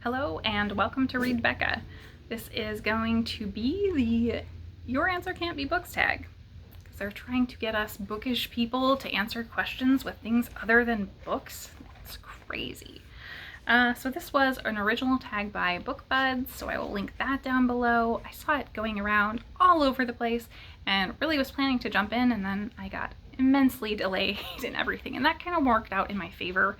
Hello and welcome to Read Becca. This is going to be the Your Answer Can't Be Books tag, because they're trying to get us bookish people to answer questions with things other than books. It's crazy. So this was an original tag by BookTubers, so I will link that down below. I saw it going around all over the place and really was planning to jump in, and then I got immensely delayed and everything, and that kind of worked out in my favor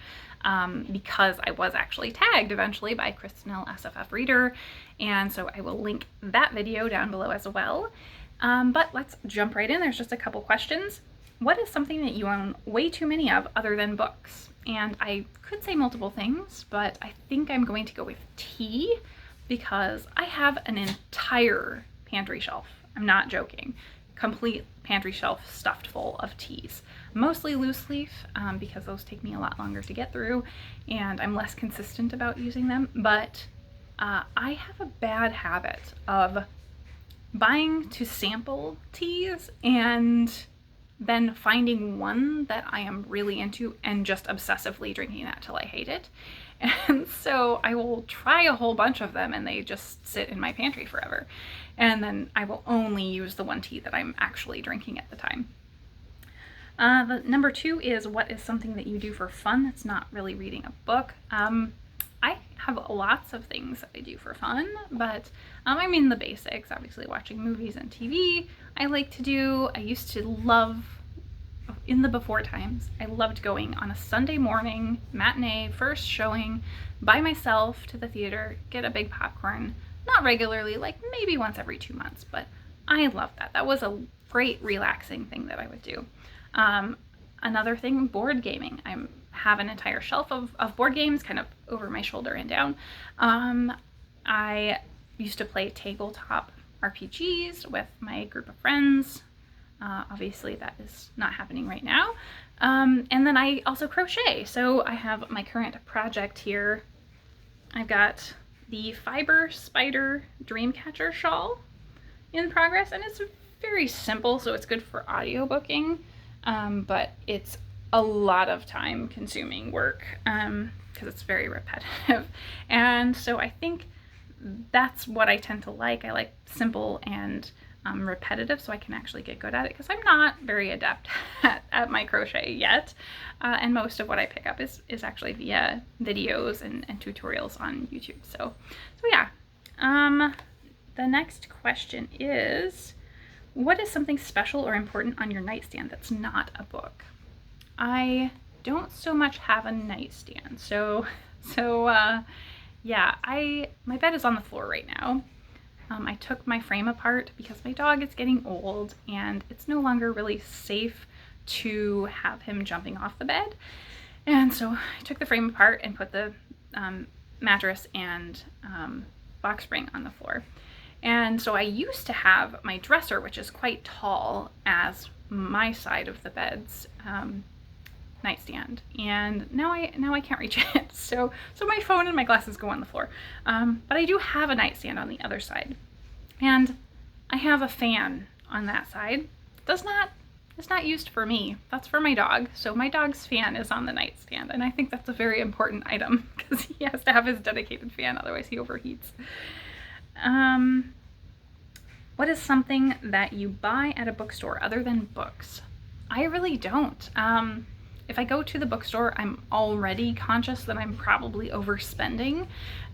because I was actually tagged eventually by Kristinell SFF Reader, and so I will link that video down below as well. But let's jump right in. There's just a couple questions. What is something that you own way too many of other than books? And I could say multiple things, but I think I'm going to go with tea because I have an entire pantry shelf. I'm not joking. Complete pantry shelf stuffed full of teas. Mostly loose leaf because those take me a lot longer to get through and I'm less consistent about using them. But I have a bad habit of buying to sample teas and then finding one that I am really into and just obsessively drinking that till I hate it. And so I will try a whole bunch of them and they just sit in my pantry forever. And then I will only use the one tea that I'm actually drinking at the time. The number 2 is, what is something that you do for fun that's not really reading a book? I have lots of things that I do for fun, but I mean the basics, obviously watching movies and TV I like to do. I used to love, in the before times, I loved going on a Sunday morning matinee first showing by myself to the theater, get a big popcorn, not regularly, like maybe once every 2 months, but I loved that. That was a great relaxing thing that I would do. Another thing, board gaming. I have an entire shelf of board games kind of over my shoulder and down. I used to play tabletop RPGs with my group of friends. Obviously that is not happening right now. And then I also crochet. So I have my current project here. I've got the Fiber Spider Dreamcatcher shawl in progress, and it's very simple, so it's good for audiobooking, but it's a lot of time consuming work because it's very repetitive. And so I think that's what I tend to like. I like simple and repetitive, so I can actually get good at it because I'm not very adept at my crochet yet. And most of what I pick up is actually via videos and tutorials on YouTube. So yeah. The next question is, what is something special or important on your nightstand that's not a book? I don't so much have a nightstand. Yeah, my bed is on the floor right now. I took my frame apart because my dog is getting old and it's no longer really safe to have him jumping off the bed. And so I took the frame apart and put the mattress and box spring on the floor. And so I used to have my dresser, which is quite tall, as my side of the bed's nightstand, and now I can't reach it. So my phone and my glasses go on the floor. But I do have a nightstand on the other side, and I have a fan on that side. It's not used for me. That's for my dog. So my dog's fan is on the nightstand, and I think that's a very important item because he has to have his dedicated fan, otherwise he overheats. What is something that you buy at a bookstore other than books? I really don't. If I go to the bookstore, I'm already conscious that I'm probably overspending,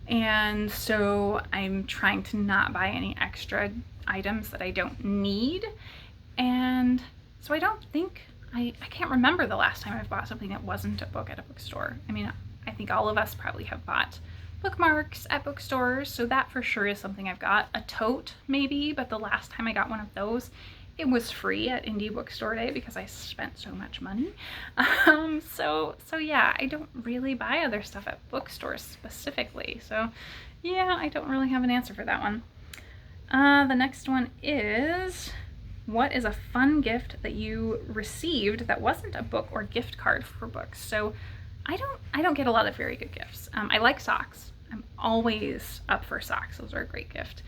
and so I'm trying to not buy any extra items that I don't need. And so I don't think, I can't remember the last time I've bought something that wasn't a book at a bookstore. I mean, I think all of us probably have bought bookmarks at bookstores, so that for sure is something I've got. A tote maybe, but the last time I got one of those, it was free at Indie Bookstore Day because I spent so much money. So yeah, I don't really buy other stuff at bookstores specifically. So yeah, I don't really have an answer for that one. The next one is, what is a fun gift that you received that wasn't a book or gift card for books? So I don't get a lot of very good gifts. I like socks. I'm always up for socks. Those are a great gift.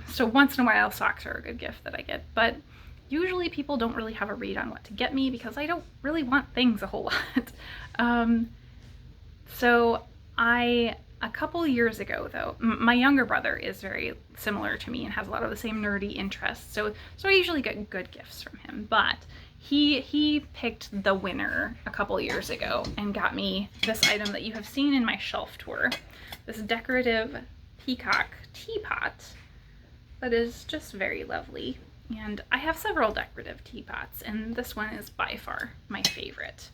So once in a while, socks are a good gift that I get, but usually people don't really have a read on what to get me because I don't really want things a whole lot. So I A couple years ago, though, my younger brother is very similar to me and has a lot of the same nerdy interests, so I usually get good gifts from him. But he picked the winner a couple years ago and got me this item that you have seen in my shelf tour. This decorative peacock teapot that is just very lovely. And I have several decorative teapots, and this one is by far my favorite.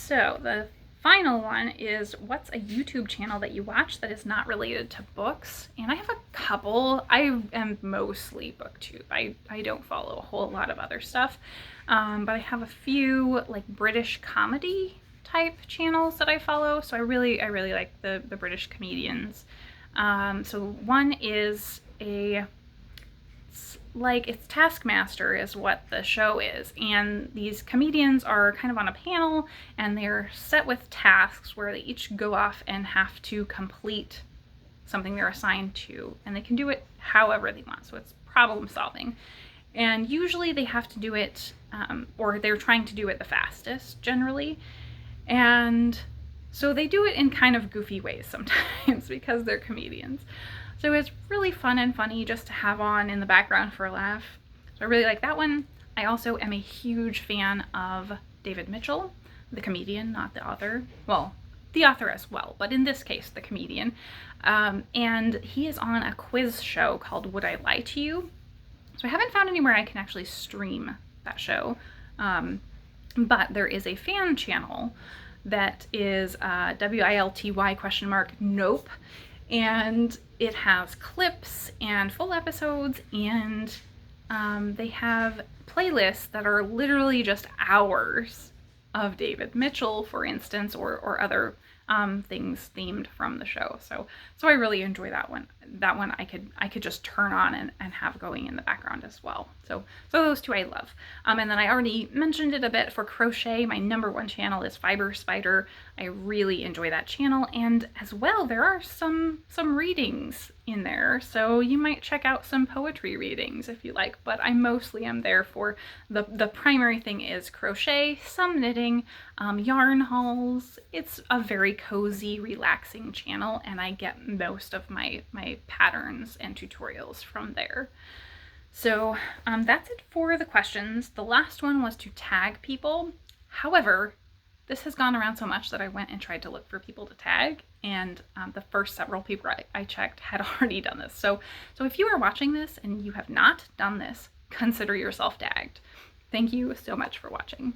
So the final one is, what's a YouTube channel that you watch that is not related to books? And I have a couple. I am mostly BookTube. I don't follow a whole lot of other stuff, but I have a few like British comedy type channels that I follow. So I really like the British comedians. So one is it's Taskmaster is what the show is, and these comedians are kind of on a panel, and they're set with tasks where they each go off and have to complete something they're assigned to, and they can do it however they want. So it's problem solving, and usually they have to do it, or they're trying to do it the fastest generally, and so they do it in kind of goofy ways sometimes because they're comedians. So it's really fun and funny just to have on in the background for a laugh. So I really like that one. I also am a huge fan of David Mitchell, the comedian, not the author. Well, the author as well, but in this case, the comedian. And he is on a quiz show called Would I Lie to You? So I haven't found anywhere I can actually stream that show, but there is a fan channel that is WILTY?Nope. And it has clips and full episodes, and they have playlists that are literally just hours of David Mitchell, for instance, or other things themed from the show. So I really enjoy that one. That one I could just turn on and have going in the background as well. So those two I love. And then I already mentioned it a bit for crochet. My #1 channel is Fiber Spider. I really enjoy that channel, and as well there are some readings in there, so you might check out some poetry readings if you like, but I mostly am there for the primary thing is crochet, some knitting, yarn hauls. It's a very cozy, relaxing channel, and I get most of my patterns and tutorials from there. So that's it for the questions. The last one was to tag people. However, this has gone around so much that I went and tried to look for people to tag, and the first several people I checked had already done this. So if you are watching this and you have not done this, consider yourself tagged. Thank you so much for watching.